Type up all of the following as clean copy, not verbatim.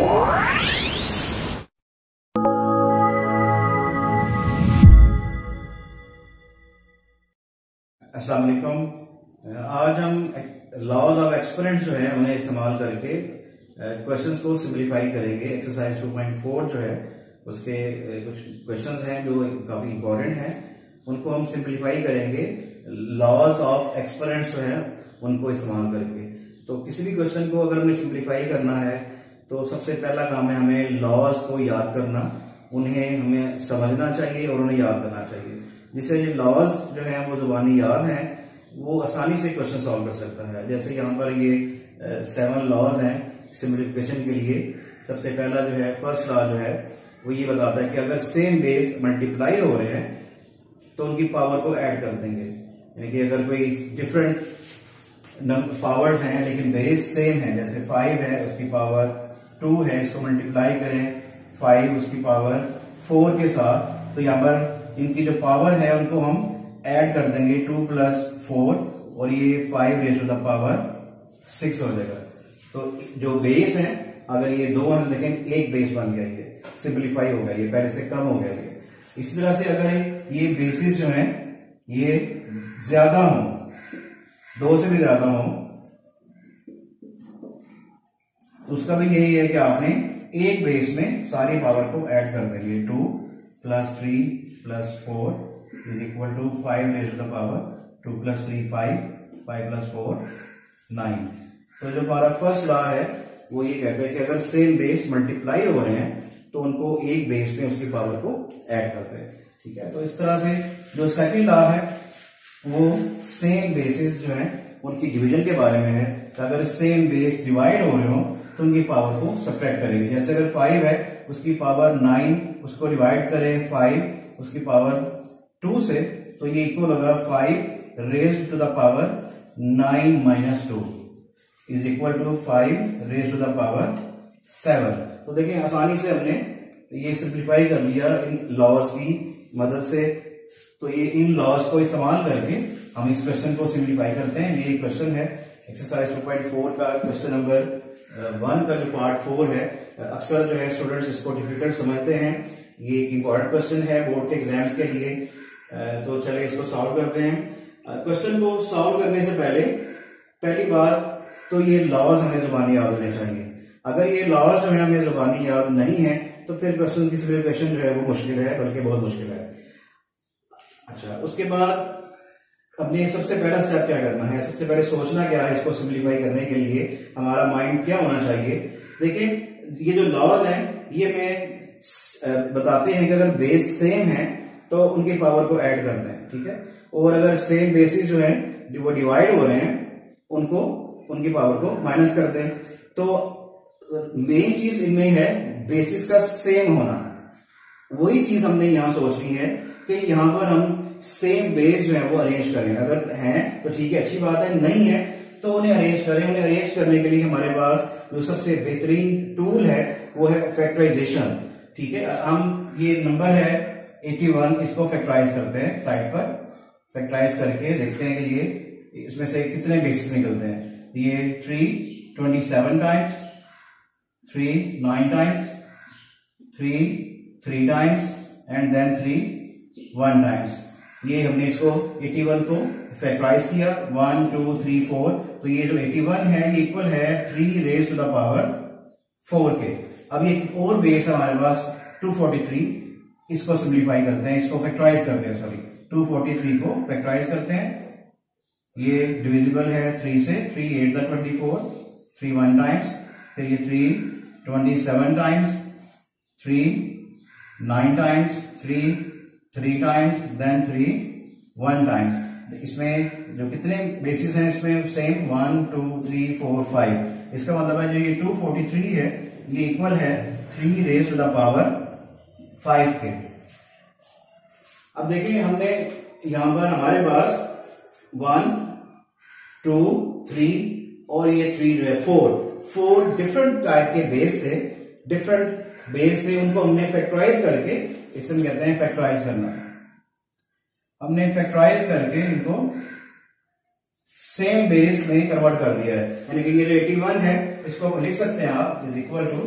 अस्सलाम वालेकुम। आज हम लॉज ऑफ एक्सपोनेंट्स जो है उन्हें इस्तेमाल करके क्वेश्चंस को सिंपलीफाई करेंगे। एक्सरसाइज 2.4 जो है उसके कुछ क्वेश्चंस हैं जो काफी इंपॉर्टेंट हैं, उनको हम सिंपलीफाई करेंगे लॉज ऑफ एक्सपोनेंट्स जो है उनको इस्तेमाल करके। तो किसी भी क्वेश्चन को अगर हमें सिंपलीफाई करना है तो सबसे पहला काम है हमें लॉज को याद करना, उन्हें हमें समझना चाहिए और उन्हें याद करना चाहिए। जिससे ये लॉज जो है वो जुबानी याद हैं, वो आसानी से क्वेश्चन सॉल्व कर सकता है। जैसे यहाँ पर ये 7 लॉज हैं सिंपलीफिकेशन के लिए। सबसे पहला जो है फर्स्ट लॉ जो है वो ये बताता है कि अगर सेम बेस मल्टीप्लाई हो रहे हैं तो उनकी पावर को ऐड कर देंगे। यानी कि अगर कोई डिफरेंट पावर्स हैं लेकिन बेस सेम है, जैसे 5 है उसकी पावर 2 है, इसको मल्टीप्लाई करें 5 उसकी पावर 4 के साथ, तो यहाँ पर इनकी जो पावर है उनको हम ऐड कर देंगे 2 + 4 और ये 5 रेज़ टू द पावर 6 हो जाएगा। तो जो बेस है अगर ये 2 हम देखें, एक बेस बन गया, ये सिंपलीफाई हो गया, ये पहले से कम हो गया ये। इसी तरह से अगर ये बेसिस जो है ये ज्यादा हो, 2 से भी ज्यादा हो, तो उसका भी यही है कि आपने एक बेस में सारी पावर को ऐड कर देंगे। 2 + 3 + 4 = 5 रेज़ टू द पावर 2 + 3 5 5 + 4 9। तो जो हमारा फर्स्ट लॉ है वो ये कहता है कि अगर सेम बेस मल्टीप्लाई हो रहे हैं तो उनको एक बेस में उसकी पावर को ऐड करते हैं। ठीक है, तो इस तरह से जो सेकंड लॉ है वो सेम बेसिस जो है उनकी डिवीजन के बारे में है। तो अगर सेम बेस डिवाइड हो रहे हो तो उनकी पावर को सब्ट्रैक्ट करेंगे। जैसे अगर 5 है उसकी पावर 9, उसको डिवाइड करें 5 उसकी पावर 2 से, तो ये इक्वल होगा 5 raise to the power 9 - 2 = 5 raise to the power 7। तो देखिए आसानी से हमने ये सिंपलीफाई कर लिया इन लॉज की मदद से। तो ये इन लॉज को इस्तेमाल करके हम इस क्वेश्चन को सिंपलीफाई करते हैं। ये क्वेश्चन है एक्सरसाइज 2.4 का क्वेश्चन नंबर 1 का जो पार्ट 4 है। अक्सर जो है स्टूडेंट्स इसको डिफिकल्ट समझते हैं, ये एक इंपॉर्टेंट क्वेश्चन है बोर्ड के एग्जाम्स के लिए। तो चलिए इसको सॉल्व करते हैं। क्वेश्चन को सॉल्व करने से पहली बात तो ये लॉज हमें जुबानी याद होने चाहिए। अगर ये लॉज जो है हमें जुबानी याद नहीं है तो फिर क्वेश्चन की सिंपलीफिकेशन जो है वो मुश्किल है, बल्कि बहुत मुश्किल है। अच्छा, उसके बाद अपने सबसे पहला स्टेप क्या करना है, सबसे पहले सोचना क्या है इसको सिंपलीफाई करने के लिए हमारा माइंड क्या होना चाहिए। देखिए ये जो लॉज हैं ये मैं बताते हैं कि अगर बेस सेम है तो उनकी पावर को ऐड करते हैं। ठीक है, और अगर सेम बेसिस जो है वो डिवाइड हो रहे हैं उनको उनकी पावर को माइनस करते हैं। तो मेन चीज इनमें है बेसिस का सेम होना। वही चीज हमने यहां सोचनी है कि यहां पर हम सेम बेस जो है वो अरेंज करें। अगर हैं तो ठीक है, अच्छी बात है, नहीं है तो उन्हें अरेंज करें। उन्हें अरेंज करने के लिए हमारे पास जो सबसे बेहतरीन टूल है वो है फैक्टराइजेशन। ठीक है, हम ये नंबर है 81, इसको फैक्टराइज करते हैं साइड पर। फैक्टराइज करके देखते हैं कि ये इसमें से कितने बेसिस निकलते हैं। ये 3 27 times, 3 9 times, 3 3 times and then 3 1 times. ये हमने इसको 81 को फैक्टराइज किया 1 2 3 4। तो ये जो 81 है ये इक्वल है 3 रेज़ टू द पावर 4 के। अब ये और बेस है हमारे पास 243, इसको सिंपलीफाई करते हैं, इसको फैक्टराइज करते हैं, सॉरी 243 को फैक्टराइज करते हैं। ये डिविजिबल है 3 से, 3 8 द 24, 3 1 टाइम्स, फिर ये 3 27 times, 3 9 times, 3 3 times, then 3 1 times. इसमें जो कितने बेसिस हैं इसमें सेम 1 2 3 4 5। इसका मतलब है जो ये 243 है ये इक्वल है 3 रेज़ टू द पावर 5 के। अब देखिए हमने यहां पर हमारे पास 1 2 3 और ये 3 जो है 4 डिफरेंट टाइप के बेस थे, डिफरेंट बेस थे, उनको हमने फैक्टराइज करके, इसे हम कहते हैं फैक्टराइज करना। हमने फैक्टराइज करके इनको सेम बेस में कन्वर्ट कर दिया है। यानी कि ये जो 81 है इसको लिख सकते हैं आप इज इक्वल टू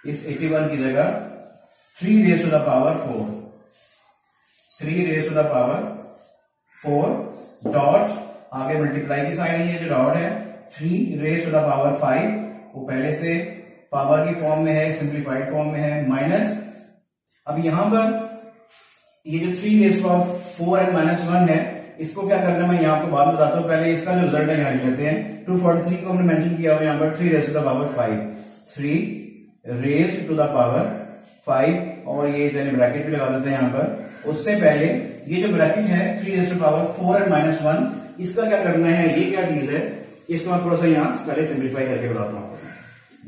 इस 81 की जगह 3 raise to the power 4, 3 raise to the power 4 dot आगे मल्टीप्लाई की साइन है, जो डॉट है 3 रेज़ टू द पावर 5 वो पहले से पावर की फॉर्म में है, सिंप्लीफाइड फॉर्म में है, माइनस अब यहां पर ये जो 3 रेज़ टू पावर 4 एंड -1 है, इसको क्या करना मैं यहाँ आपको बाद में बताता हूँ। पहले इसका जो रिजल्ट है यहाँ लिख लेते हैं। 243 को हमने मेंशन किया हुआ यहाँ पर 3 raise to the power 5, 3 raise to the power 5 और ये ब्रैकेट भी लगा देते हैं यहाँ पर। उससे पहले ये जो ब्रैकेट है 3 raise to the power 4 and -1, इसका क्या करना है, ये क्या चीज है, इसको मैं थोड़ा सा यहाँ पहले सिंप्लीफाई करके बताता हूँ।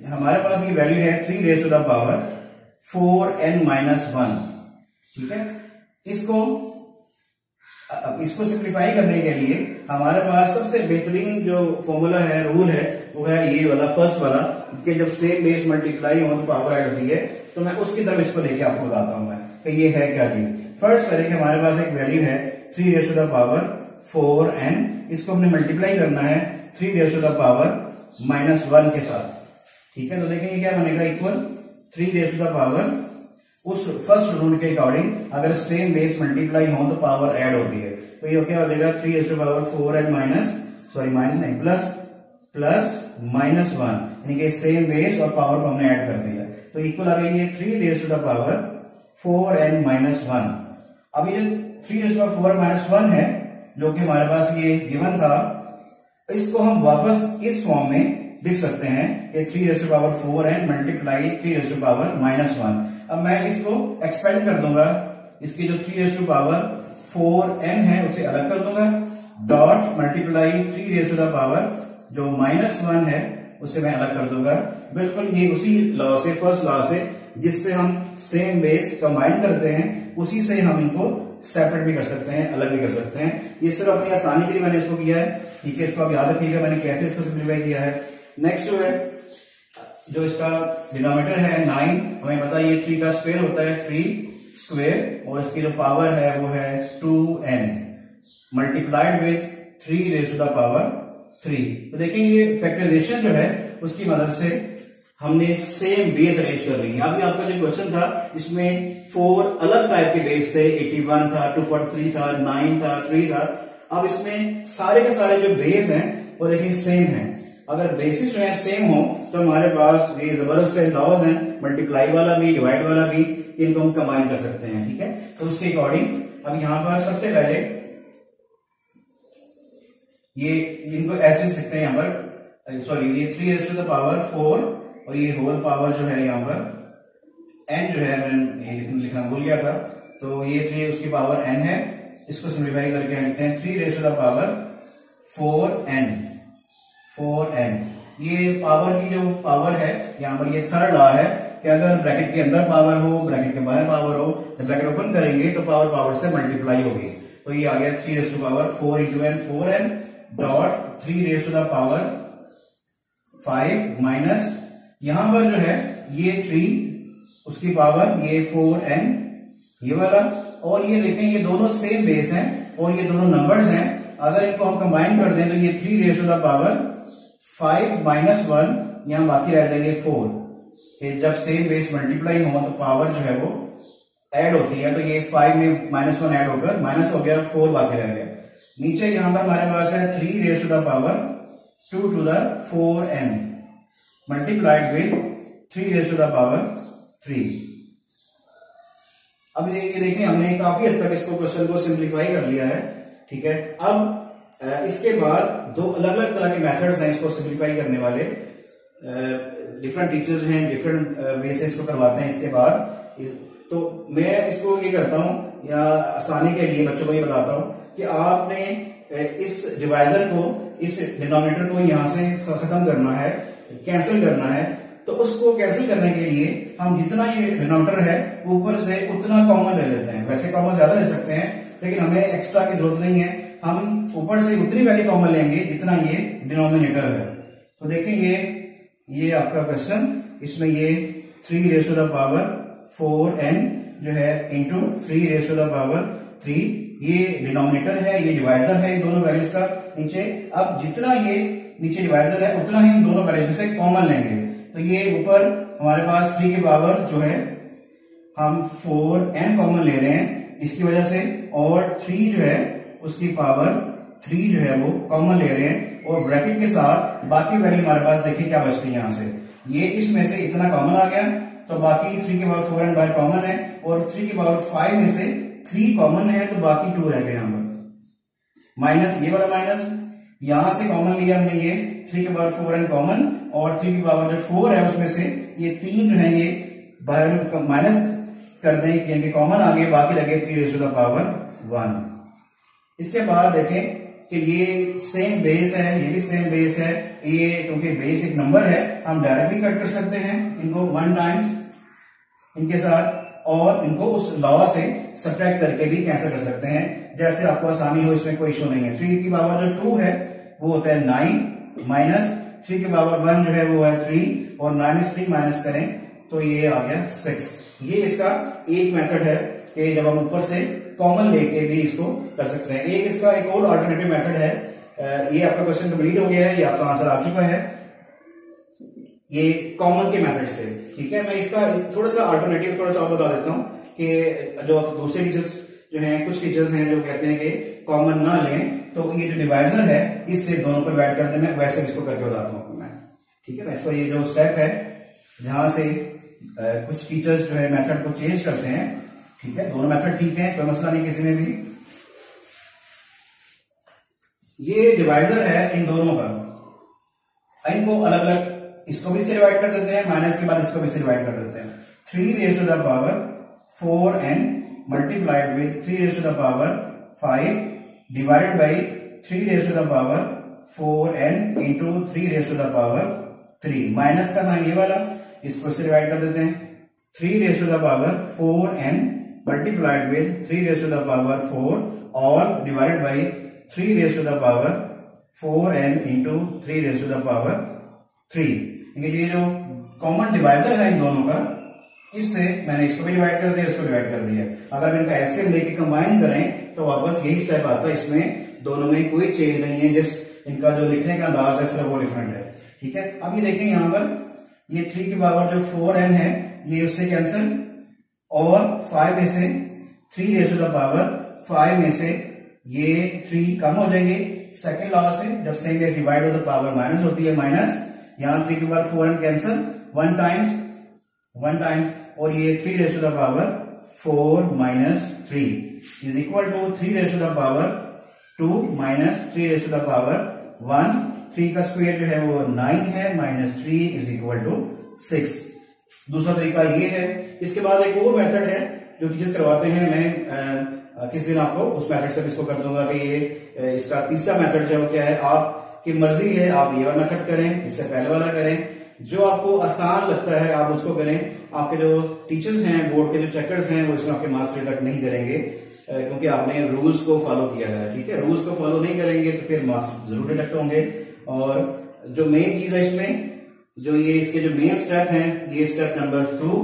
हमारे पास ये वैल्यू है 3 raise to the power 4 and -1, ठीक है। इसको सिंप्लीफाई करने के लिए हमारे पास सबसे बेहतरीन जो फॉर्मूला है, रूल है, वो है ये वाला, फर्स्ट वाला, कि जब सेम बेस मल्टीप्लाई हो तो पावर ऐड होती है। तो मैं उसकी तरफ इसको लेके आपको बताता हूं मैं कि ये है क्या चीज। फर्स्ट करें कि हमारे पास एक वैल्यू है 3 raise to the power 4 and इसको हमने मल्टीप्लाई करना है 3 रेज़ टू द पावर -1 के साथ, ठीक है। तो देखेंगे क्या बनेगा, equal 3 raise to the power, उस फर्स्ट रूल के अकॉर्डिंग अगर सेम बेस मल्टीप्लाई हो तो पावर ऐड होती है। तो ये क्या हो जाएगा 3 raise to the power 4 and plus -1, यानी कि सेम बेस और पावर को हमने ऐड कर दिया। तो इक्वल आ गई है 3 raise to the power 4 and -1। अब ये जो 3 रेज़ टू द पावर 4 -1 है, जो कि हमारे पास ये गिवन था, इसको हम वापस इस फॉर्म में लिख सकते हैं कि 3 raise to the power 4 and multiply 3 raise to the power -1। अब मैं इसको एक्सपेंड कर दूंगा, इसकी जो 3 raise to the power 4n है उसे अलग कर दूंगा, dot multiply 3 raise to the power जो -1 है उसे मैं अलग कर दूंगा। बिल्कुल ये उसी लॉ से, फर्स्ट लॉ से, जिससे हम सेम बेस कंबाइन करते हैं, उसी से हम इनको सेपरेट भी कर सकते हैं, अलग भी कर सकते हैं। ये सिर्फ अपनी आसानी के लिए मैंने इसको किया है, ठीक है। इसको आप याद रखिएगा मैंने कैसे इसको सिंप्लीफाई किया है। नेक्स्ट जो है, जो इसका डिनोमिनेटर है 9, हमें पता है ये 3 का स्क्वायर होता है, 3 स्क्वायर, और इसकी जो पावर है वो है 2n multiplied with 3 raise to the power 3। तो देखिए ये फैक्टराइजेशन जो है उसकी मदद से हमने सेम बेस अरेंज कर रही है। अभी आपका जो क्वेश्चन था इसमें 4 अलग टाइप के बेस थे, 81 था, 243 था, 9 था, 3 था। अब इसमें सारे के सारे जो बेस हैं वो देखिए सेम है। अगर बेसिस जो है सेम हो तो हमारे पास ये जबरदस्त से लॉज हैं, मल्टीप्लाई वाला भी, डिवाइड वाला भी, इनको हम कंबाइन कर सकते हैं, ठीक है। तो उसके अकॉर्डिंग अब यहां पर सबसे पहले ये इनको ऐसे लिखते हैं, यहां पर सॉरी ये 3 रेज़ टू द पावर 4 और ये होल पावर जो है यहाँ पर n जो है, मैंने ये लिखना भूल गया था, तो ये 3 उसकी पावर n है। इसको सिंप्लीफाई करके लिखते हैं 3 raise to the power 4n। ये पावर की जो पावर है यहाँ पर, ये थर्ड लॉ है कि अगर ब्रैकेट के अंदर पावर हो, ब्रैकेट के बाहर पावर हो, जब ब्रैकेट ओपन करेंगे तो पावर पावर से मल्टीप्लाई होगी। तो ये आ गया 3 raise to power 4 into n 4n dot 3 raise to the power 5 minus यहां पर जो है ये 3 उसकी पावर ये 4n ये वाला, और ये देखें ये दोनों सेम बेस हैं और ये दोनों नंबर्स हैं। अगर इनको हम कंबाइन कर दें तो ये 3 raise to the power 5 minus 1 यहां बाकी रह जाएंगे 4, कि जब सेम बेस मल्टीप्लाई हो तो पावर जो है वो ऐड होती है। तो ये 5 में -1 ऐड होकर माइनस हो गया, 4 बाकी रह गया। नीचे यहां पर हमारे पास है 3 raise to the power 2 to the 4n multiplied with 3 raise to the power 3। अब ये देखिए हमने काफी हद तक इसको क्वेश्चन को सिंप्लीफाई कर लिया है, ठीक है। अब इसके बाद 2 अलग अलग तरह के मेथड्स हैं इसको सिंप्लीफाई करने वाले। डिफरेंट टीचर्स हैं, डिफरेंट वे से इसको करवाते हैं। इसके बाद तो मैं इसको ये करता हूं, या आसानी के लिए बच्चों को ये बताता हूं कि आपने इस डिवाइजर को, इस डिनोमिनेटर को यहां से खत्म करना है, कैंसिल करना है। तो उसको कैंसिल करने के लिए हम जितना ये डिनोमिनेटर है ऊपर से उतना कॉमन ले लेते हैं। वैसे कॉमन ज्यादा ले सकते हैं लेकिन हमें एक्स्ट्रा की जरूरत नहीं है, हम ऊपर से उतनी वैल्यू कॉमन लेंगे जितना ये डिनोमिनेटर है। तो देखिए ये आपका क्वेश्चन, इसमें ये 3 raise to the power 4n जो है into 3 raise to the power 3, ये डिनोमिनेटर है, ये डिवाइजर है इन दोनों वैल्यूज का नीचे। अब जितना ये नीचे डिवाइजर है उतना ही इन दोनों वैल्यूज से कॉमन लेंगे। तो ये ऊपर हमारे पास 3 की पावर जो है हम 4n कॉमन ले रहे हैं इसकी वजह से, और 3 जो है उसकी पावर 3 जो है वो कॉमन ले रहे हैं, और ब्रैकेट के साथ बाकी वैल्यू हमारे पास देखिए क्या बचती है। यहां से ये इसमें से इतना कॉमन आ गया, तो बाकी 3 की पावर 4n बाहर कॉमन है, और 3 की पावर 5 में से 3 कॉमन है, तो बाकी 2 रह गए यहां पर। माइनस ये वाला माइनस, यहां से कॉमन लिया हमने ये 3 की पावर 4n कॉमन, और 3 की पावर जो 4 है उसमें से ये 3 जो है ये बाहर माइनस कर दें, यानी कॉमन आ गए, बाकी लगे 3 रेज़ टू द पावर 1। इसके बाद देखें कि ये सेम बेस है, ये भी सेम बेस है, ये क्योंकि बेस एक नंबर है हम डायरेक्ट भी कट कर सकते हैं इनको 1 टाइम्स इनके साथ, और इनको उस लॉ से सब्ट्रैक्ट करके भी कैंसिल कर सकते हैं, जैसे आपको आसानी हो, इसमें कोई इशू नहीं है। 3 की पावर जो 2 है वो होता है 9, माइनस 3 की पावर 1 जो है वो है 3, और 9 में 3 माइनस करें तो ये आ गया 6। ये इसका एक मेथड है कि जब हम ऊपर से कॉमन लेके भी इसको कर सकते हैं। एक इसका एक और अल्टरनेटिव मेथड है, ये आपका क्वेश्चन कंप्लीट हो गया है, ये आपका आंसर आ चुका है ये कॉमन के मेथड से, ठीक है। मैं इसका थोड़ा सा अल्टरनेटिव थोड़ा सा और बता देता हूं कि जो दूसरे टीचर्स जो हैं, कुछ टीचर्स हैं जो कहते हैं कि कॉमन ना लें, तो ये जो डिवाइजर है इससे दोनों को डिवाइड कर दें। मैं वैसे इसको करके बताता हूं मैं, ठीक है। इसका ये जो स्टेप है जहां से कुछ टीचर्स जो है मेथड को चेंज करते हैं, ठीक है, दोनों मेथड ठीक है, कोई मसला नहीं किसी में भी। ये डिवाइजर है इन दोनों का, इनको अलग अलग इसको भी से डिवाइड कर देते हैं, माइनस के बाद इसको भी से डिवाइड कर देते हैं। 3 raise to the power 4n multiplied with 3 raise to the power 5 divided by 3 raise to the power 4n into 3 raise to the power 3। Minus का था ये वाला, इसको से डिवाइड कर देते हैं। 3 raise to the power 4n multiplied with 3 raise to the power 4 और divided by 3 raise to the power 4n into 3 raise to the power 3। ये जो कॉमन डिवाइजर है इन दोनों का, इससे मैंने इसको भी डिवाइड कर दिया, इसको डिवाइड कर दिया। अगर इनका एलसीएम लेके कंबाइन करें तो वापस यही स्टेप आता है, इसमें दोनों में कोई चेंज नहीं है, जस्ट इनका जो लिखने का अंदाज है सिर्फ वो डिफरेंट है, ठीक है। अब ये देखें यहाँ पर ये 3 की पावर जो 4n है ये उससे कैंसिल, और 5 में से 3 रेज़ टू द पावर 5 में से ये 3 कम हो जाएंगे सेकेंड लॉ से, जब सेम केस डिवाइड हो तो पावर माइनस होती है, माइनस यहां 3 की पावर 4n कैंसिल 1 टाइम्स, और ये 3 raise to the power 4 minus 3 is equal to 3 raise to the power 2 minus 3 raise to the power 1। 3 का स्क्वायर जो है वो 9 है, माइनस 3 इज इक्वल टू 6। दूसरा तरीका ये है। इसके बाद एक और मेथड है जो टीचर्स करवाते हैं, मैं किस दिन आपको उस मेथड से इसको कर दूंगा कि ये इसका तीसरा मेथड जो क्या है, आपकी मर्जी है, आप ये वाला मेथड करें, इससे पहले वाला करें, जो आपको आसान लगता है आप उसको करें। आपके जो टीचर्स हैं, बोर्ड के जो चेकर्स हैं, वो इसमें आपके मार्क्स रिडक्ट नहीं करेंगे, क्योंकि आपने रूल्स को फॉलो किया है, ठीक है। रूल्स को फॉलो नहीं करेंगे तो फिर मार्क्स जरूर रिडक्ट होंगे। और जो मेन चीज है इसमें, जो ये इसके जो मेन स्टेप हैं, ये स्टेप नंबर 2,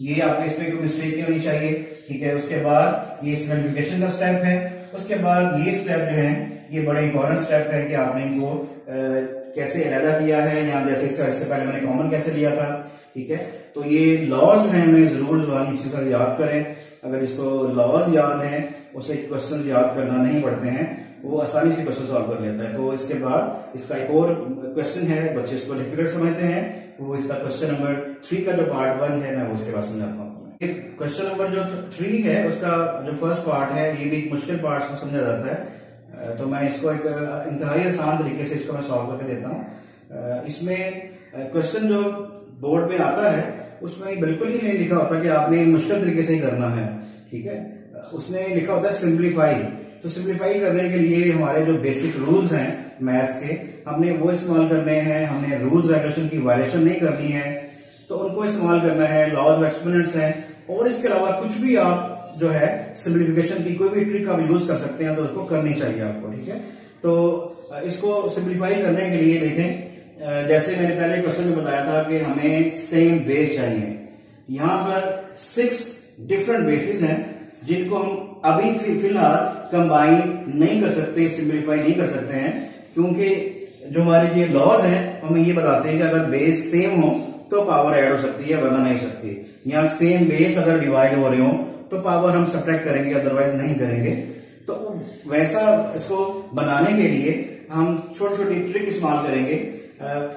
ये आपको इसमें कोई मिस्टेक नहीं होनी चाहिए, ठीक है। उसके बाद ये सिंप्लीफिकेशन का स्टेप है। उसके बाद ये स्टेप जो है ये बड़ा इंपॉर्टेंट स्टेप है कि आपने इनको कैसे अलहदा किया है, या जैसे इससे पहले मैंने कॉमन कैसे लिया था, ठीक है। तो ये लॉज हैं, हमें जरूर जुबानी अच्छे से याद करें। अगर इसको लॉज याद हैं, उसे क्वेश्चन याद करना नहीं पड़ते हैं, वो आसानी से क्वेश्चन सॉल्व कर लेता है। तो इसके बाद इसका एक और क्वेश्चन है, बच्चे इसको डिफिकल्ट समझते हैं, वो इसका क्वेश्चन नंबर 3 का जो पार्ट 1 है मैं वो उसके बाद समझाता हूँ। क्वेश्चन नंबर जो 3 है उसका जो फर्स्ट पार्ट है, ये भी एक मुश्किल पार्ट को समझा जाता है, तो मैं इसको एक इंतहाई आसान तरीके से इसको मैं सॉल्व करके देता हूँ। इसमें क्वेश्चन जो बोर्ड में आता है उसमें बिल्कुल ही नहीं लिखा होता कि आपने मुश्किल तरीके से ही करना है, ठीक है। उसने लिखा होता है सिंप्लीफाई। तो सिंप्लीफाई करने के लिए हमारे जो बेसिक रूल्स हैं मैथ्स के, हमने वो इस्तेमाल करने हैं। हमने रूल्स रेगुलेशन की वायलेशन नहीं करनी है, तो उनको इस्तेमाल करना है। लॉज व एक्सपोनेंट्स हैं, और इसके अलावा कुछ भी आप जो है सिंप्लीफिकेशन की कोई भी ट्रिक आप यूज कर सकते हैं, तो उसको करनी चाहिए आपको, ठीक है। तो इसको सिंप्लीफाई करने के लिए देखें, जैसे मैंने पहले क्वेश्चन में बताया था कि हमें सेम बेस चाहिए। यहां पर 6 डिफरेंट बेसिस हैं जिनको हम अभी फिलहाल कंबाइन नहीं कर सकते, सिंप्लीफाई नहीं कर सकते हैं, क्योंकि जो हमारे ये लॉज हैं हमें ये बताते हैं कि अगर बेस सेम हो तो पावर ऐड हो सकती है, वरना नहीं सकती। यहाँ सेम बेस अगर डिवाइड हो रहे हो तो पावर हम सब्ट्रैक्ट करेंगे, अदरवाइज नहीं करेंगे। तो वैसा इसको बनाने के लिए हम छोटी छोटी ट्रिक इस्तेमाल करेंगे।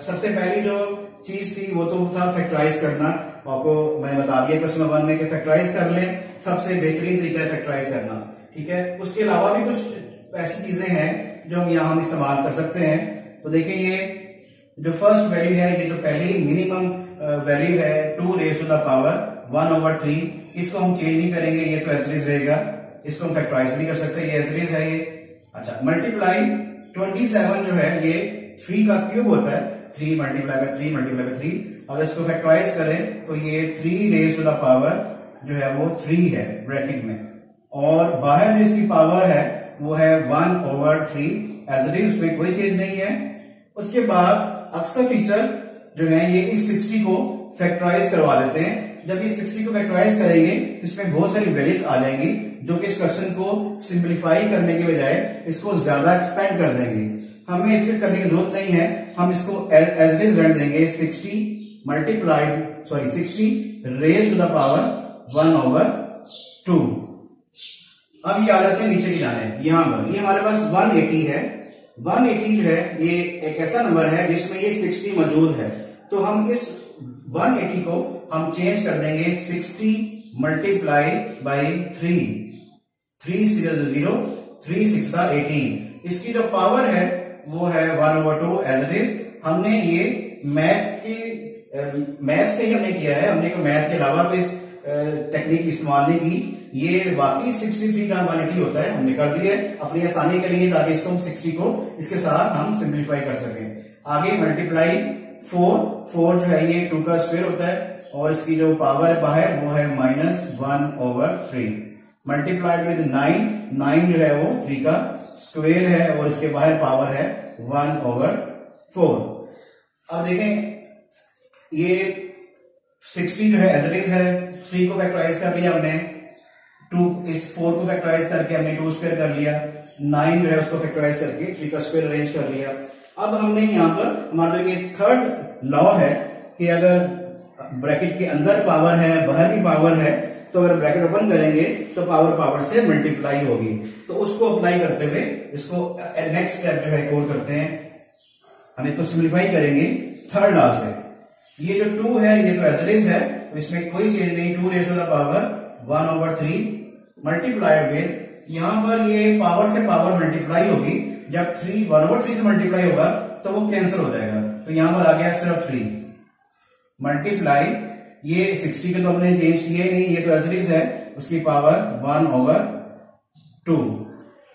सबसे पहली जो चीज थी वो तो था फैक्टराइज करना। आपको मैंने बता दिया क्वेश्चन 1 में कि फैक्टराइज कर ले, सबसे बेहतरीन तरीका है फैक्टराइज करना, ठीक है। उसके अलावा भी कुछ ऐसी चीजें हैं जो हम यहाँ इस्तेमाल कर सकते हैं। तो देखिए ये जो फर्स्ट वैल्यू है, ये जो पहली मिनिमम वैल्यू है 2 रेज़ टू द पावर 1/3, इसको हम चेंज नहीं करेंगे, ये तो एज इट इज रहेगा। इसको हम फैक्टराइज नहीं कर सकते, ये एज इट इज है ये। अच्छा, मल्टीप्लाई 27 जो है ये 3 का क्यूब होता है, 3 मल्टीप्लाई बाय 3 मल्टीप्लाई बाय 3। अगर इसको फैक्टराइज करें तो ये 3 रेज़ टू द पावर जो है वो 3 है ब्रैकेट में, और बाहर जो इसकी पावर है वो है 1/3 एज इट इज, उसमें कोई चेंज नहीं है। उसके बाद अक्सर टीचर जो है ये इस 60 को फैक्टराइज करवा देते हैं। जब ये 60 को फैक्टराइज करेंगे तो इसमें बहुत सारी वैल्यूज आ जाएंगी जो कि इस क्वेश्चन को सिंप्लीफाई करने के बजाय इसको ज्यादा एक्सपेंड कर देंगे। हमें इसके करने की जरूरत नहीं है, हम इसको एज इट इज रख देंगे 60 रेज़ टू द पावर 1/2। अब ये आ जाते हैं नीचे की जाने, यहां पर ये हमारे पास 180 है। 180 जो है ये एक ऐसा नंबर है जिसमें ये 60 मौजूद है, तो हम इस 180 को हम चेंज कर देंगे 60 मल्टीप्लाई बाई 3, 3 0 3 6 18। इसकी जो पावर है वो है 1/2 एज इट इज। हमने ये मैथ से ही हमने किया है, हमने मैथ के अलावा कोई टेक्निक इस्तेमाल नहीं की। ये वाकई 63 टाइम 180 होता है, हमने कर दिया अपनी आसानी के लिए, ताकि इसको हम 60 को इसके साथ हम सिंप्लीफाई कर सकें। आगे मल्टीप्लाई 4 जो है ये 2 का स्क्वायर होता है, और इसकी जो पावर है बाहर वो है -1/3। मल्टीप्लाइड विद 9 जो है वो 3 का स्क्वायर है, और इसके बाहर पावर है 1/4। अब देखें ये 60 जो है एज इट इज है, 3 को फैक्टराइज कर लिया हमने, 2 इस 4 को फैक्टराइज करके हमने 2 स्क्वायर कर लिया, 9 जो है उसको फैक्टराइज करके 3 का स्क्वायर अरेंज कर लिया। अब हमने यहाँ पर हमारा ये थर्ड लॉ है कि अगर ब्रैकेट के अंदर पावर है, बाहर भी पावर है, तो अगर ब्रैकेट ओपन करेंगे तो पावर से मल्टीप्लाई होगी। तो उसको अप्लाई करते हुए इसको नेक्स्ट स्टेप जो है कॉल करते हैं, हम इसको सिंप्लीफाई करेंगे थर्ड लॉ से। ये जो 2 है ये तो एज इट इज है, तो इसमें कोई चेंज नहीं, 2 raise to the power 1/3 multiplied with, यहां पर ये पावर से पावर मल्टीप्लाई होगी। जब 1/3 से मल्टीप्लाई होगा तो वो कैंसिल हो जाएगा, तो यहां पर आ गया सिर्फ 3 मल्टीप्लाई, ये 60 के तो हमने चेंज किए नहीं, ये तो एज इट इज है, उसकी पावर 1/2।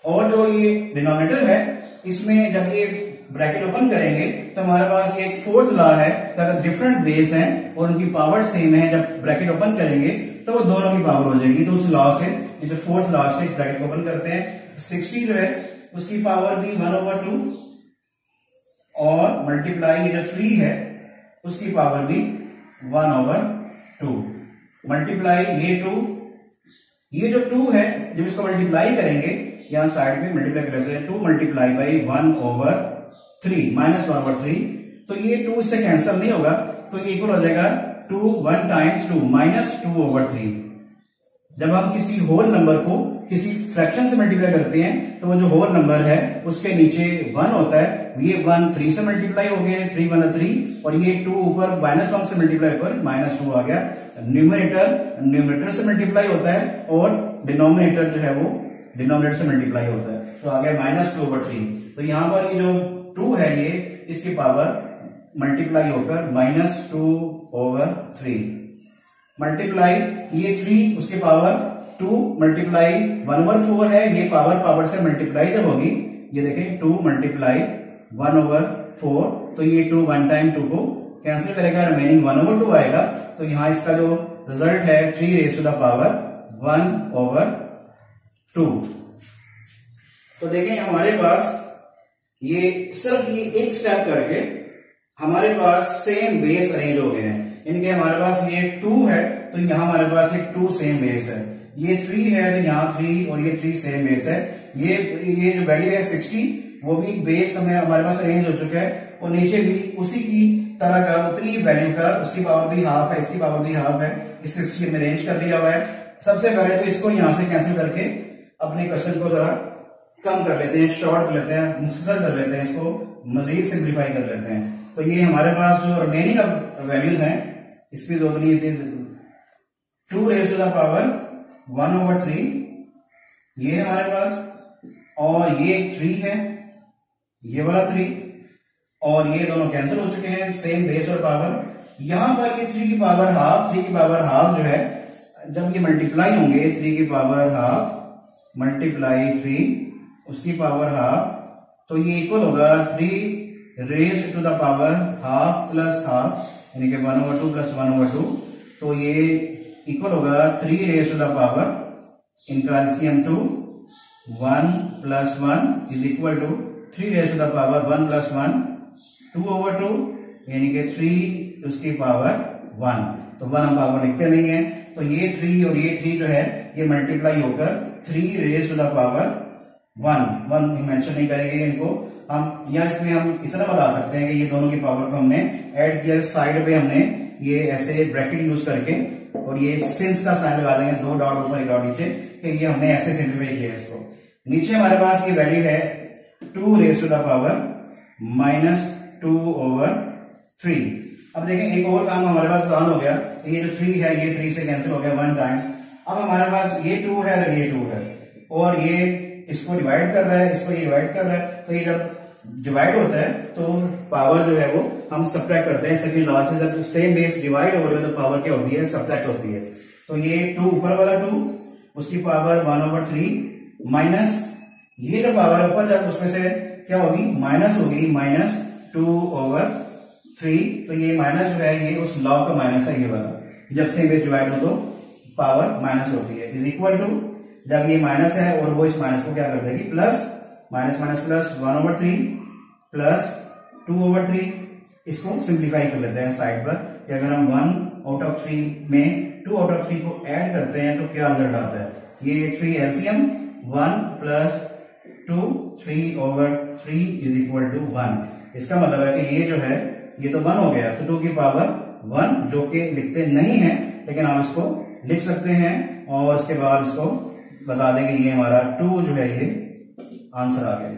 और जो ये डिनोमिनेटर है इसमें जब ये ब्रैकेट ओपन करेंगे तो हमारे पास एक फोर्थ लॉ है, अगर डिफरेंट बेस हैं और उनकी पावर सेम है, जब ब्रैकेट ओपन करेंगे तो वो दोनों की पावर हो जाएगी। तो उस लॉ से, ये जो फोर्थ लॉ से ब्रैकेट ओपन करते हैं, 60 जो है उसकी पावर भी 1/2, और मल्टीप्लाई ये जो 3 है उसकी पावर भी 1/2 मल्टीप्लाई ये 2, ये जो 2 है जब इसको मल्टीप्लाई करेंगे यहां साइड में मल्टीप्लाई करते हैं, 2 मल्टीप्लाई बाई 1/3 -1/3, तो ये 2 इससे कैंसिल नहीं होगा, तो ये इक्वल हो जाएगा 2 1 टाइम्स 2 -2/3। जब हम किसी होल नंबर को किसी फ्रैक्शन से मल्टीप्लाई करते हैं तो वो जो होल नंबर है उसके नीचे 1 होता है, ये 1 3 से मल्टीप्लाई हो गया, 3 1 3, और ये 2 ऊपर -1 से मल्टीप्लाई होकर -2 आ गया। न्यूमरेटर से मल्टीप्लाई होता है, और डिनोमिनेटर जो है वो डिनोमिनेटर से मल्टीप्लाई होता है, तो आ गया -2/3। तो यहां पर ये जो 2 है ये इसकी पावर मल्टीप्लाई होकर -2/3 मल्टीप्लाई ये 3 उसकी पावर 2 मल्टीप्लाई 1/4 है, ये पावर से मल्टीप्लाई जब होगी, ये देखें 2 मल्टीप्लाई 1/4, तो ये 2 1 टाइम 2 को कैंसिल करेगा, रिमेनिंग 1/2 आएगा। तो यहां इसका जो रिजल्ट है 3 रेज़ टू द पावर 1/2। तो देखें हमारे पास ये सिर्फ ये एक स्टेप करके हमारे पास सेम बेस अरेंज हो गए हैं। इनके हमारे पास ये 2 है तो यहां हमारे पास एक 2 सेम बेस है, ये 3 है तो यहाँ 3 और ये 3 सेम बेस है। ये जो वैल्यू है 60 वो भी बेस हमें हमारे पास अरेंज हो चुका है, और नीचे भी उसी की तरह का, उतनी वैल्यू का, उसकी पावर भी हाफ है, इसकी पावर भी हाफ है, इस 60 में अरेंज कर लिया हुआ है। सबसे पहले तो इसको यहां से कैंसिल करके अपने क्वेश्चन को जरा कम कर लेते हैं, शॉर्ट कर लेते हैं, मुख्तसर कर लेते हैं, इसको मजीद सिंप्लीफाई कर लेते हैं। तो ये हमारे पास जो रिमेनिंग वैल्यूज हैं, इसकी जो बनी थी 2 रेज़ टू द पावर 1/3, ये हमारे पास, और ये 3 है, ये वाला 3, और ये दोनों कैंसिल हो चुके हैं, सेम बेस और पावर। यहां पर ये 3 की पावर हाफ जो है, जब ये मल्टीप्लाई होंगे 3 की पावर हाफ मल्टीप्लाई 3 उसकी पावर हाफ, तो ये इक्वल होगा 3 raise to the power half plus half, यानी कि 1/2 प्लस 1/2। तो ये इक्वल होगा 3 रेज़ टू द पावर, इनका LCM 2, 1 plus 1 is equal to 3 raise to the power 1 plus 1 2/2, यानी कि 3 उसकी पावर 1। तो 1 हम पावर लिखते नहीं है, तो ये 3 और ये 3 जो है ये मल्टीप्लाई होकर 3 raise to the power 1 mention नहीं करेंगे इनको हम, या इसमें हम इतना बता सकते हैं कि ये दोनों की पावर को हमने ऐड किया, साइड पे हमने ये ऐसे ब्रैकेट यूज करके और ये सिंस का साइन लगा देंगे, 2 डॉट ऊपर 1 डॉट नीचे, कि ये हमने ऐसे सिंप्लीफाई किया इसको। नीचे हमारे पास ये वैल्यू है 2 रेज़ टू द पावर -2/3। अब देखें एक और काम हमारे पास आसान हो गया, ये जो 3 है ये 3 से कैंसिल हो गया 1 टाइम्स। अब हमारे पास ये 2 है और ये 2 है, और ये इसको डिवाइड कर रहा है, इसको ये डिवाइड कर रहा है, तो ये जब डिवाइड होता है तो पावर जो है वो हम सब्ट्रैक्ट करते हैं। सेकंड लॉ से जब सेम बेस डिवाइड हो रही है तो पावर क्या होती है, सब्ट्रैक्ट होती है। तो ये 2 ऊपर वाला 2 उसकी पावर 1/3 माइनस ये जो पावर है ऊपर, जब उसमें से क्या होगी माइनस होगी -2/3। तो ये माइनस जो है ये उस लॉ का माइनस है, ये वाला, जब सेम बेस डिवाइड हो तो पावर माइनस होती है, इज इक्वल टू, जब ये माइनस है और वो इस माइनस को क्या कर देगी plus, minus minus plus 1/3 plus 2/3। इसको सिंप्लीफाई कर लेते हैं साइड पर, कि अगर हम 1/3 में 2/3 को ऐड करते हैं तो क्या रिजल्ट आता है, ये 3 LCM 1 plus 2 3/3 is equal to 1। इसका मतलब है कि ये जो है ये तो 1 हो गया, तो 2 की पावर 1, जो कि लिखते नहीं है लेकिन आप इसको लिख सकते हैं, और इसके बाद इसको बता दें कि ये हमारा 2 जो है ये आंसर आ गया।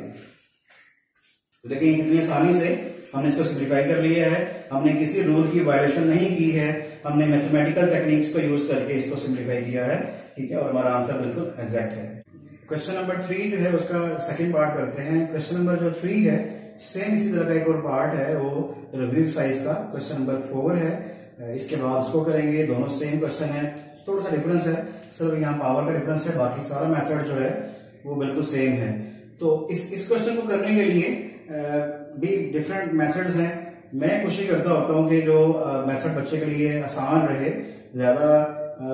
तो देखिए कितनी आसानी से हमने इसको सिंप्लीफाई कर लिया है, हमने किसी रूल की वायलेशन नहीं की है, हमने मैथमेटिकल टेक्निक्स को यूज करके इसको सिंप्लीफाई किया है, ठीक है, और हमारा आंसर बिल्कुल एग्जैक्ट है। क्वेश्चन नंबर 3 जो है उसका सेकंड पार्ट करते हैं। क्वेश्चन नंबर जो 3 है सेम इसी तरह का एक और पार्ट है, वो रिव्यू एक्सरसाइज का क्वेश्चन नंबर 4 है, इसके बाद उसको करेंगे। दोनों सेम क्वेश्चन है, थोड़ा सा डिफरेंस है, सिर्फ यहाँ पावर का डिफरेंस है, बाकी सारा मेथड जो है वो बिल्कुल सेम है। तो इस क्वेश्चन को करने के लिए भी डिफरेंट मेथड्स हैं। मैं कोशिश करता होता हूँ कि जो मेथड बच्चे के लिए आसान रहे, ज्यादा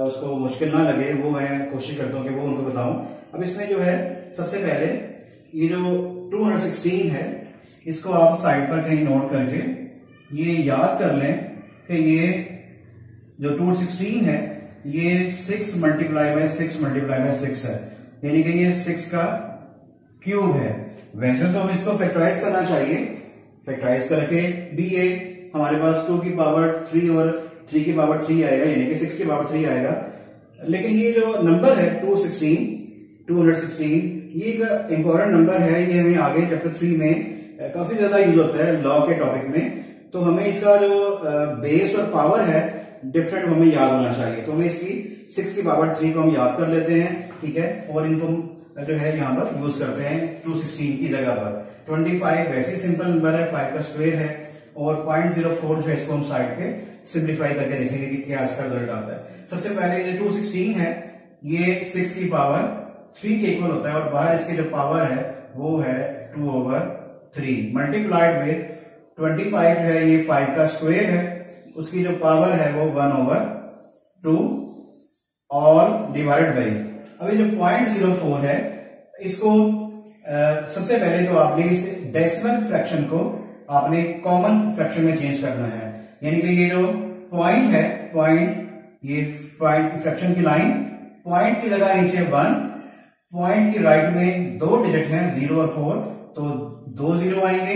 उसको मुश्किल ना लगे, वो मैं कोशिश करता हूँ कि वो उनको बताऊं। अब इसमें जो है सबसे पहले ये जो 216 है इसको आप साइड पर कहीं नोट करके ये याद कर लें कि ये जो 216 है ये 6 मल्टीप्लाई बाय 6 है, यानी कि ये 6 का क्यूब है। वैसे तो हम इसको फैक्टराइज करना चाहिए, फैक्टराइज करके भी ये हमारे पास 2 की पावर 3 और 3 की पावर 3 आएगा, यानी कि 6 की पावर 3 आएगा। लेकिन ये जो नंबर है 216 ये एक इंपॉर्टेंट नंबर है, ये हमें आगे चैप्टर 3 में काफी ज्यादा यूज होता है लॉ के टॉपिक में। तो हमें इसका जो बेस और पावर है डिफरेंट हमें याद होना चाहिए। तो हमें इसकी 6 की पावर 3 को हम याद कर लेते हैं, ठीक है, और इनको जो है यहाँ पर यूज करते हैं 216 की जगह पर। 25 वैसे सिंपल नंबर है, 5 का स्क्वायर है, और 0.04 जो है इसको हम साइड पे सिंप्लीफाई करके देखेंगे कि क्या इसका रिजल्ट आता है। सबसे पहले ये 216 है, ये 6 की पावर 3 के इक्वल होता है, और बाहर इसकी जो पावर है वो है 2/3 मल्टीप्लाइड विद 25 जो है ये 5 का स्क्वायर है, उसकी जो पावर है वो 1/2 और डिवाइड बाई, अभी जो 0.04 है इसको सबसे पहले तो आपने इस डेसिमल फ्रैक्शन को आपने कॉमन फ्रैक्शन में चेंज करना है, यानी कि ये जो पॉइंट है, ये पॉइंट फ्रैक्शन की लाइन, पॉइंट की जगह नीचे 1, पॉइंट की राइट में 2 डिजिट हैं 0 और 4, तो 2 0 आएंगे।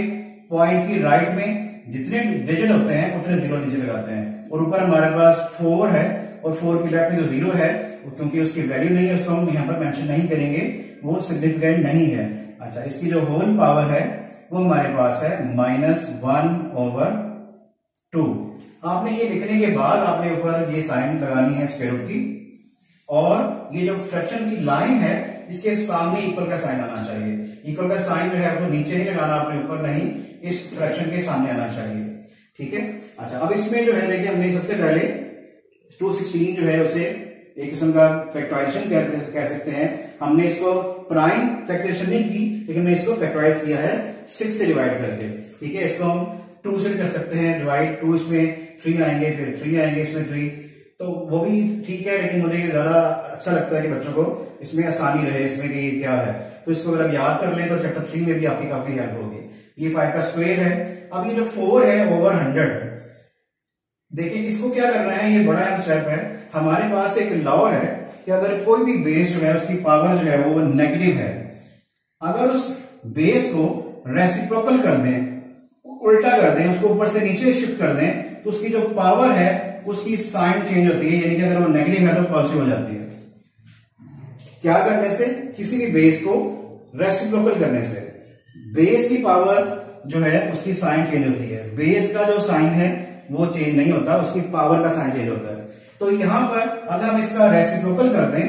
पॉइंट की राइट में जितने डिजिट होते हैं उतने जीरो नीचे लगाते हैं। और ऊपर हमारे पास 4 है और 4 की लेफ्ट में जो जीरो है क्योंकि उसकी वैल्यू नहीं है उसको हम यहाँ पर मेंशन नहीं करेंगे, वो सिग्निफिकेंट नहीं है। अच्छा, इसकी जो होल पावर है वो हमारे पास है -1/2। आपने ये लिखने के बाद आपने ऊपर ये साइन लगानी है स्क्वायर रूट की, और ये जो फ्रैक्शन की लाइन है इसके सामने इक्वल का साइन आना चाहिए। इक्वल का साइन जो है वो नीचे नहीं लगाना आपने, ऊपर नहीं, इस फ्रैक्शन के सामने आना चाहिए। ठीक है। अच्छा, अब इसमें जो है देखिए हमने सबसे पहले 216 जो है उसे एक किस्म का फैक्टराइजेशन कह सकते हैं। हमने इसको प्राइम फैक्टराइजेशन नहीं की, लेकिन हमने इसको फैक्टराइज किया है 6 से डिवाइड करके। ठीक है, इसको हम 2 से कर सकते हैं डिवाइड, 2 इसमें 3 आएंगे, फिर 3 आएंगे इसमें 3, तो वो भी ठीक है, लेकिन मुझे ये ज्यादा अच्छा लगता है कि बच्चों को इसमें आसानी रहे इसमें कि क्या है। तो इसको अगर आप याद कर लें तो चैप्टर 3 में भी आपकी काफी हेल्प होगी। ये 5 का स्क्वायर है। अब ये जो 4 है ओवर 100, देखिए इसको क्या करना है, ये बड़ा स्टेप है। हमारे पास एक लॉ है कि अगर कोई भी बेस जो है उसकी पावर जो है वो नेगेटिव है, अगर उस बेस को रेसिप्रोकल कर दें, उल्टा कर दें, उसको ऊपर से नीचे शिफ्ट कर दें, तो उसकी जो पावर है उसकी साइन चेंज होती है, यानी कि अगर वो नेगेटिव है तो पॉजिटिव हो जाती है। क्या करने से? किसी भी बेस को रेसिप्रोकल करने से बेस की पावर जो है उसकी साइन चेंज होती है। बेस का जो साइन है वो चेंज नहीं होता, उसकी पावर का साइन चेंज होता है। तो यहां पर अगर हम इसका रेसिप्रोकल कर दें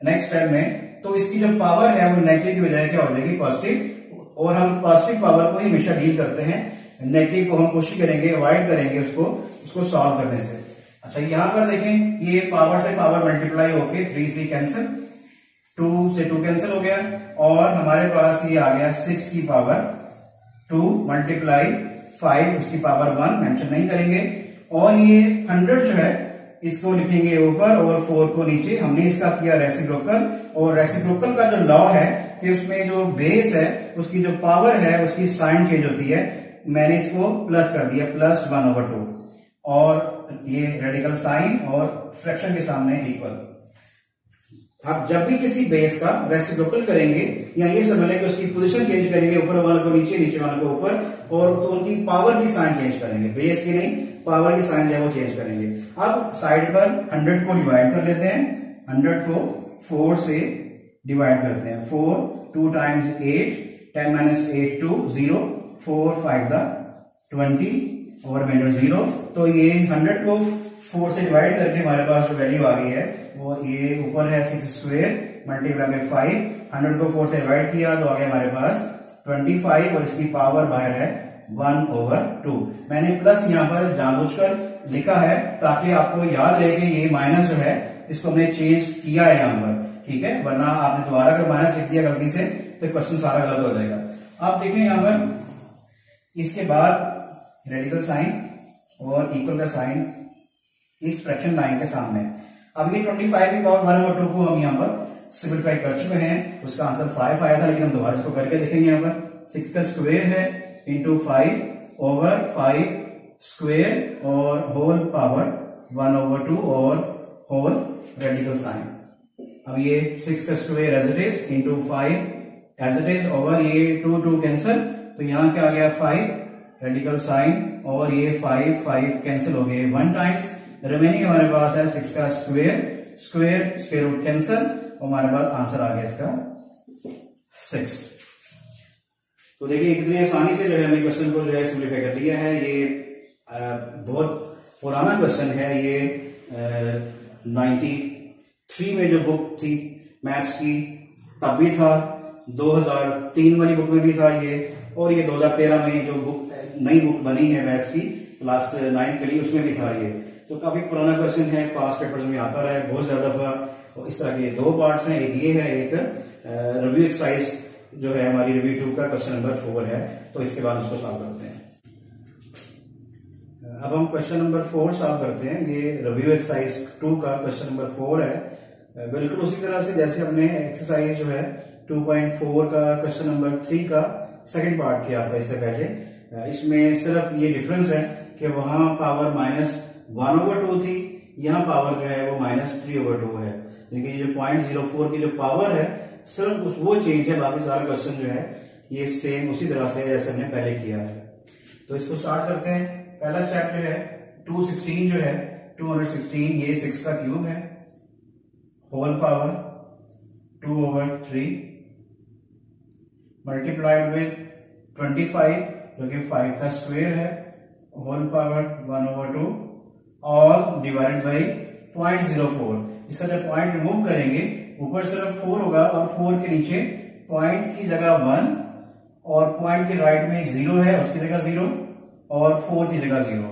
नेक्स्ट स्टेप में, तो इसकी जो पावर है वो नेगेटिव की बजाय क्या हो जाएगी, पॉजिटिव। और हम पॉजिटिव पावर को ही हमेशा डील करते हैं, नेगेटिव को हम कोशिश करेंगे अवॉइड करेंगे उसको सॉल्व करने से। अच्छा, यहां पर देखें ये पावर से पावर मल्टीप्लाई होके 3 कैंसिल, 2 से 2 कैंसिल हो गया, और हमारे पास ये आ गया 6 की पावर 2 मल्टीप्लाई 5, उसकी पावर 1 मेंशन नहीं करेंगे। और ये 100 जो है इसको लिखेंगे ऊपर और 4 को नीचे। हमने इसका किया रेसिप्रोकल, और रेसिप्रोकल का जो लॉ है कि उसमें जो बेस है उसकी जो पावर है उसकी साइन चेंज होती है। मैंने इसको प्लस कर दिया, +1/2, और ये रेडिकल साइन और फ्रैक्शन के सामने इक्वल। आप जब भी किसी बेस का रेसिप्रोकल करेंगे या ये समझ लें कि उसकी पोजीशन चेंज करेंगे, ऊपर वाले को नीचे, नीचे वाले को ऊपर, और तो उनकी पावर की साइन चेंज करेंगे, बेस की नहीं, पावर की साइन जो है वो चेंज करेंगे। अब साइड पर 100 को डिवाइड कर लेते हैं, 100 को 4 से डिवाइड करते हैं। 4 2 टाइम्स 8, 10 - 8 2 0, 4 5 20 और रिमाइंडर 0। तो ये 100 को 4 से डिवाइड करके हमारे पास जो वैल्यू आ गई है वो ये ऊपर है 6 स्क्वायर मल्टीप्लाई बाय 5। 100 को 4 से डिवाइड किया तो आ गया हमारे पास 25, और इसकी पावर बाहर है 1/2। मैंने प्लस यहाँ पर जानबूझकर लिखा है ताकि आपको याद रहे कि ये माइनस जो है इसको हमने चेंज किया है यहाँ पर। ठीक है, वरना आपने दोबारा अगर माइनस लिख दिया गलती से तो क्वेश्चन सारा गलत हो जाएगा। आप देखें यहाँ पर इसके बाद रेडिकल साइन और इक्वल का साइन इस फ्रैक्शन लाइन के सामने। अब ये 25 की पावर 1/2 को हम यहाँ पर सिंपलीफाई कर चुके हैं, उसका आंसर 5 आया था, लेकिन हम दोबारा इसको करके देखेंगे। यहाँ पर 6 का स्क्वायर है इंटू 5/5 स्क्वायर और होल पावर 1/2 और होल रेडिकल साइन। अब ये 6 का square as it is into 5 as it is, over ये 2 कैंसिल, तो यहाँ क्या आ गया 5 रेडिकल साइन, और ये 5 कैंसिल हो गए 1 टाइम्स। रिमेनिंग हमारे पास है 6 का स्क्वायर रूट कैंसिल, और हमारे पास आंसर आ गया इसका 6। तो देखिए कितनी आसानी से जो है हमने क्वेश्चन को जो है सिंप्लीफाई कर लिया है। ये बहुत पुराना क्वेश्चन है, ये 93 में जो बुक थी मैथ्स की तब भी था, 2003 वाली बुक में भी था ये, और ये 2013 में जो बुक नई बुक बनी है मैथ्स की क्लास 9 के लिए उसमें भी था ये। तो काफी पुराना क्वेश्चन है, पास पेपर्स में आता रहा है बहुत ज्यादा दफा। और इस तरह के 2 पार्ट्स हैं, एक ये है, एक रिव्यू एक्सरसाइज जो है हमारी रिव्यू 2 का क्वेश्चन नंबर 4 है। तो इसके बाद उसको सॉल्व करते हैं। अब हम क्वेश्चन नंबर 4 सॉल्व करते हैं। ये रिव्यू एक्सरसाइज 2 का क्वेश्चन नंबर 4 है। बिल्कुल उसी तरह से जैसे हमने एक्सरसाइज जो है 2.4 का क्वेश्चन नंबर 3 का सेकंड पार्ट किया था इससे पहले। इसमें सिर्फ ये डिफरेंस है कि वहां पावर -1/2 थी, यहाँ पावर जो है वो -3/2 है। लेकिन ये जो 0.04 की जो पावर है सिर्फ वो चेंज है, बाकी सारा क्वेश्चन जो है ये सेम उसी तरह से जैसे हमने पहले किया है। तो इसको स्टार्ट करते हैं। पहला स्टेप जो है 216 जो है 216 ये 6 का क्यूब है, होल पावर 2/3 मल्टीप्लाइड विद 25 जो कि 5 का स्क्वायर है, होल पावर 1/2 और डिवाइडेड बाई 0.04। इसका जब पॉइंट रिमूव करेंगे ऊपर सिर्फ 4 होगा और 4 के नीचे पॉइंट की जगह 1 और पॉइंट के राइट में एक 0 है उसकी जगह 0 और 4 की जगह 0।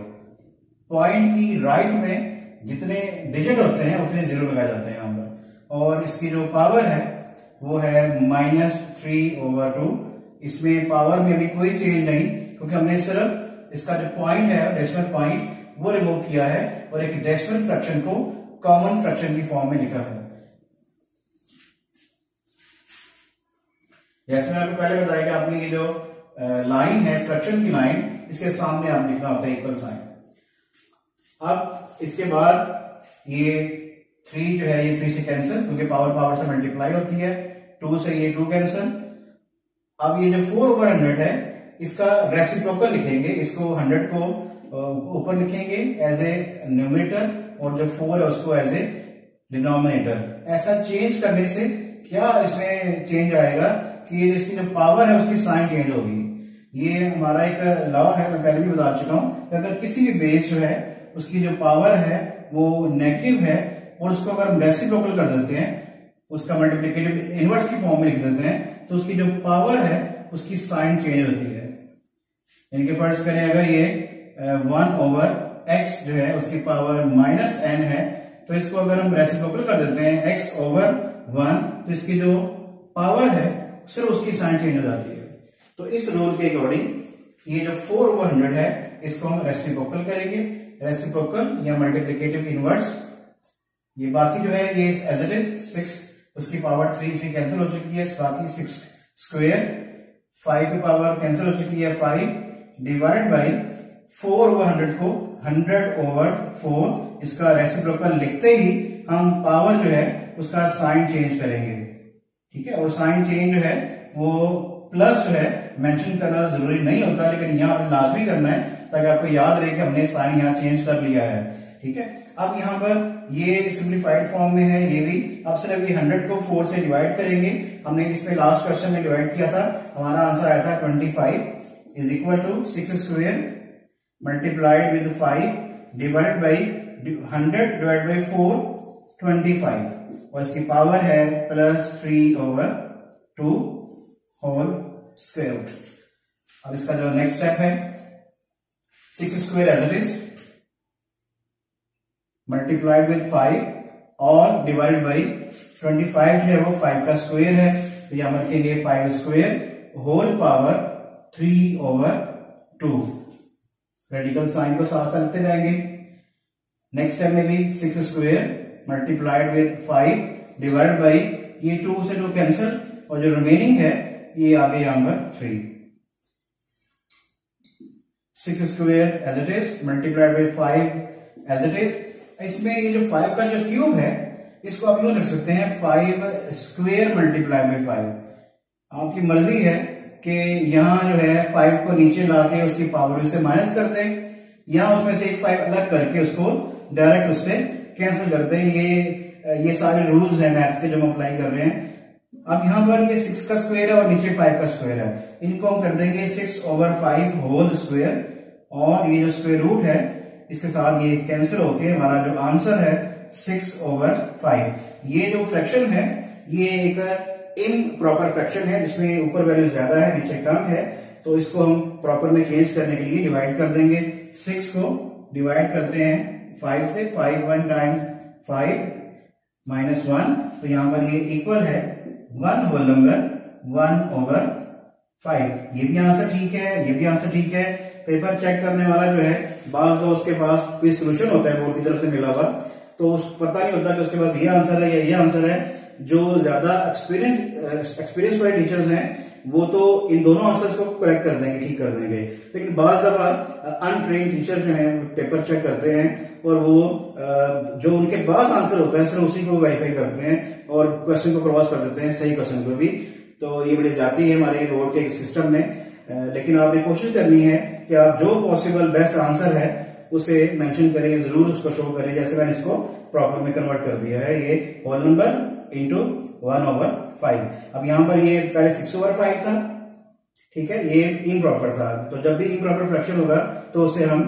पॉइंट की राइट में जितने डिजिट होते हैं उतने 0 लगाए जाते हैं यहां पर। और इसकी जो पावर है वो है -3/2। इसमें पावर में अभी कोई चेंज नहीं क्योंकि हमने सिर्फ इसका जो पॉइंट है डेसिमल पॉइंट वो रिमूव किया है और एक डेसिमल फ्रैक्शन को कॉमन फ्रैक्शन की फॉर्म में लिखा है। जैसे मैंने आपको पहले बताया कि आपने ये जो लाइन है फ्रैक्शन की लाइन, इसके सामने आप लिखना होता है इक्वल साइन। अब इसके बाद ये 3 जो है ये 3 से कैंसिल क्योंकि पावर पावर से मल्टीप्लाई होती है, 2 से ये 2 कैंसिल। अब ये जो 4/100 है इसका रेसिप्रोकल लिखेंगे, इसको 100 को ऊपर लिखेंगे एज ए न्यूमरेटर और जो 4 है उसको एज ए डिनोमिनेटर। ऐसा चेंज करने से क्या इसमें चेंज आएगा कि इसकी जो पावर है उसकी साइन चेंज होगी। ये हमारा एक लॉ है, मैं पहले भी बता चुका हूं कि अगर किसी भी बेस जो है उसकी जो पावर है वो नेगेटिव है और उसको अगर हम रेसिप्रोकल कर देते हैं, उसका मल्टीप्लिकेटिव इनवर्स की फॉर्म में लिख देते हैं, तो उसकी जो पावर है उसकी साइन चेंज होती है। इनके फर्ज करें अगर ये 1/x जो है उसकी पावर -n है तो इसको अगर हम रेसिप्रोकल कर देते हैं x/1 तो इसकी जो पावर है सिर्फ उसकी साइन चेंज हो जाती है। तो इस रूल के अकॉर्डिंग ये जो 4/100 है इसको हम रेसिप्रोकल करेंगे, रेसिप्रोकल या मल्टीप्लिकेटिव इनवर्स। ये बाकी जो है ये एज इट इज 6 उसकी पावर 3 कैंसिल हो चुकी है, बाकी 6 स्क्वायर 5 की पावर कैंसिल हो चुकी है 5 डिवाइड बाई 4/100 को 100/4 इसका रेसिप्रोकल लिखते ही हम पावर जो है उसका साइन चेंज करेंगे। ठीक है, और साइन चेंज जो है वो प्लस जो है मेंशन करना जरूरी नहीं होता, लेकिन यहाँ पे लाजमी करना है ताकि आपको याद रहे कि हमने साइन यहाँ चेंज कर लिया है। ठीक है, अब यहाँ पर ये सिंप्लीफाइड फॉर्म में है ये भी। अब सिर्फ ये 100 को 4 से डिवाइड करेंगे। हमने इसमें लास्ट क्वेश्चन में डिवाइड किया था, हमारा आंसर आया था 25 is equal to 6 square multiplied with 5 divide by 100 divide by 4 25 और इसकी पावर है +3/2 होल स्क्वायर। अब इसका जो नेक्स्ट स्टेप है 6 square as it is multiplied with 5 और डिवाइडेड बाई 25 जो है वो 5 का स्क्वायर है, तो यहां पर लिखेंगे 5 square whole power 3/2। Radical sign को साथ साथ लिखते जाएंगे। नेक्स्ट स्टेप में भी 6 square multiplied with 5 divide by ये 2 से 2 कैंसिल और जो रिमेनिंग है ये आ गया यहां पर 3। 6 square as it is multiplied with 5 as it is. इसमें ये जो 5 का जो क्यूब है इसको आप यूं लिख सकते हैं 5 स्क्वायर मल्टीप्लाइड बाई 5। आपकी मर्जी है कि यहां जो है 5 को नीचे लाके उसकी पावर से माइनस कर दें या उसमें से एक 5 अलग करके उसको डायरेक्ट उससे कैंसिल कर दें। ये सारे रूल्स हैं मैथ्स के जो हम अप्लाई कर रहे हैं। अब यहां पर ये 6 का स्क्वायर है और नीचे 5 का स्क्वायर है, इनको हम कर देंगे 6/5 होल स्क्वायर और ये जो स्क्वायर रूट है इसके साथ ये कैंसिल होके हमारा जो आंसर है 6/5। ये जो फ्रैक्शन है ये एक इम्प्रॉपर फ्रैक्शन है जिसमें ऊपर वैल्यू ज्यादा है नीचे कम है, तो इसको हम प्रॉपर में चेंज करने के लिए डिवाइड कर देंगे। 6 को डिवाइड करते हैं 5 से, 5 1 टाइम्स 5 -1 तो यहां पर ये इक्वल है 1 होल नंबर 1/5। ये भी आंसर ठीक है, ये भी आंसर ठीक है। पेपर चेक करने वाला जो है बाज उसके पास कोई सोल्यूशन होता है बोर्ड की तरफ से मिला हुआ, तो पता नहीं होता कि उसके पास ये आंसर है या ये आंसर है। जो ज्यादा एक्सपीरियंस वाले टीचर्स हैं वो तो इन दोनों आंसर्स को करेक्ट कर देंगे, ठीक कर देंगे, लेकिन बाज दफा अनट्रेन्ड टीचर जो है पेपर चेक करते हैं और वो जो उनके पास आंसर होता है सिर्फ उसी को वेरीफाई करते हैं और क्वेश्चन को क्रॉस कर देते हैं सही क्वेश्चन को भी। तो ये बड़ी जाती है हमारे बोर्ड के सिस्टम में। लेकिन आपने कोशिश करनी है कि आप जो पॉसिबल बेस्ट आंसर है उसे मेंशन करें, जरूर उसको शो करें। जैसे मैंने इसको प्रॉपर में कन्वर्ट कर दिया है, ये होल नंबर इंटू 1/5। अब यहां पर ये पहले 6/5 था, ठीक है, ये इम्प्रॉपर था। तो जब भी इम्प्रॉपर फ्रैक्शन होगा तो उसे हम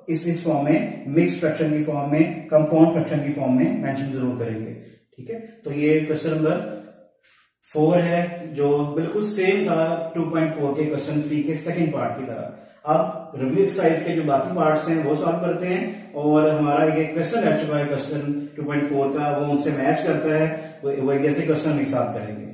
इस फॉर्म में, मिक्स फ्रैक्शन की फॉर्म में, कंपाउंड फ्रैक्शन की फॉर्म में मेंशन जरूर करेंगे, ठीक है। तो ये क्वेश्चन नंबर 4 है, जो बिल्कुल सेम था 2.4 के क्वेश्चन 3 के सेकंड पार्ट की तरह। अब रिव्यू एक्सरसाइज के जो बाकी पार्ट्स हैं वो सॉल्व करते हैं, और हमारा ये क्वेश्चन रह चुका है क्वेश्चन 2.4 का, वो उनसे मैच करता है, वो जैसे क्वेश्चन हम एक साथ करेंगे।